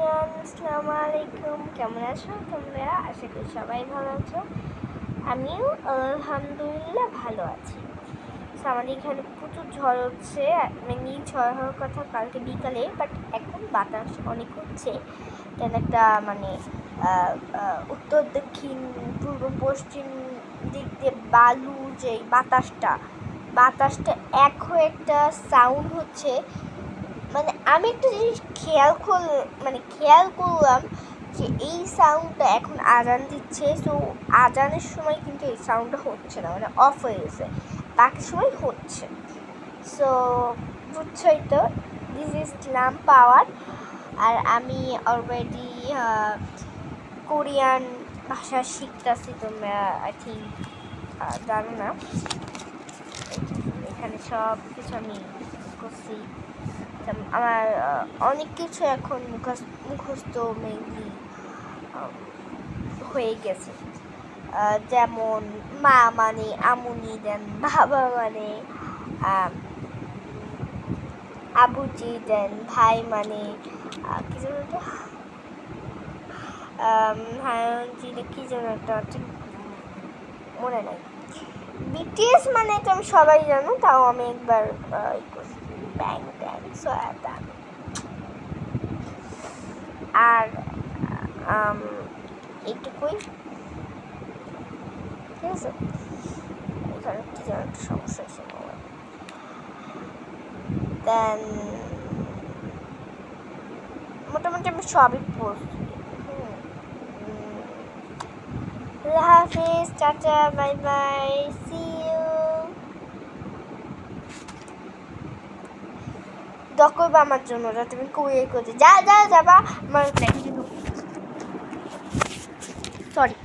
Everyone, আসসালামু আলাইকুম। কেমন আছো তোমরা? আশা করি সবাই ভালো আছো। আমিও আলহামদুলিল্লাহ ভালো আছি। আমাদের এখানে প্রচুর ঝড় হচ্ছে, মানে ঝড় হওয়ার কথা কালকে বিকালে, বাট এখন বাতাস অনেক হচ্ছে। কেন একটা মানে উত্তর দক্ষিণ পূর্ব পশ্চিম দিক দিয়ে বালু যে বাতাসটা এক হয়ে একটা সাউন্ড হচ্ছে। মানে আমি একটা জিনিস খেয়াল করলাম যে এই সাউন্ডটা এখন আজান দিচ্ছে, সো আজানের সময় কিন্তু এই সাউন্ডটা হচ্ছে না, মানে অফ হয়ে গেছে, বাকি সময় হচ্ছে। সো বুঝছই তো, দিস ইজ ল্যাম্প পাওয়ার। আর আমি অলরেডি কোরিয়ান ভাষা শিখতেছি, তোমরা আই থিঙ্ক জানো না। এখানে সব কিছু আমি করছি। আমার অনেক কিছু এখন মুখস্থ মেইনলি হয়ে গেছে, যেমন মা মানে আমুনি, দেন বাবা মানে আবুজি, দেন ভাই মানে কি যেন কি যেন একটা মনে নাই। বিটিএস মানে তো আমি সবাই জানো, তাও আমি একবার ব্যাং ব্যাং সয়াদান। আর এইটুকুই, ঠিক আছে। এখানে কি যেন একটা সমস্যা ছিল, দেন মোটামুটি আমি সবই পড়ছি। আল্লাহ হাফিজ, tata, bye bye, see you. দোয়া করবে আমার জন্য, যাতে আমি কুড়িয়ে করতে যাবা আমার সরি।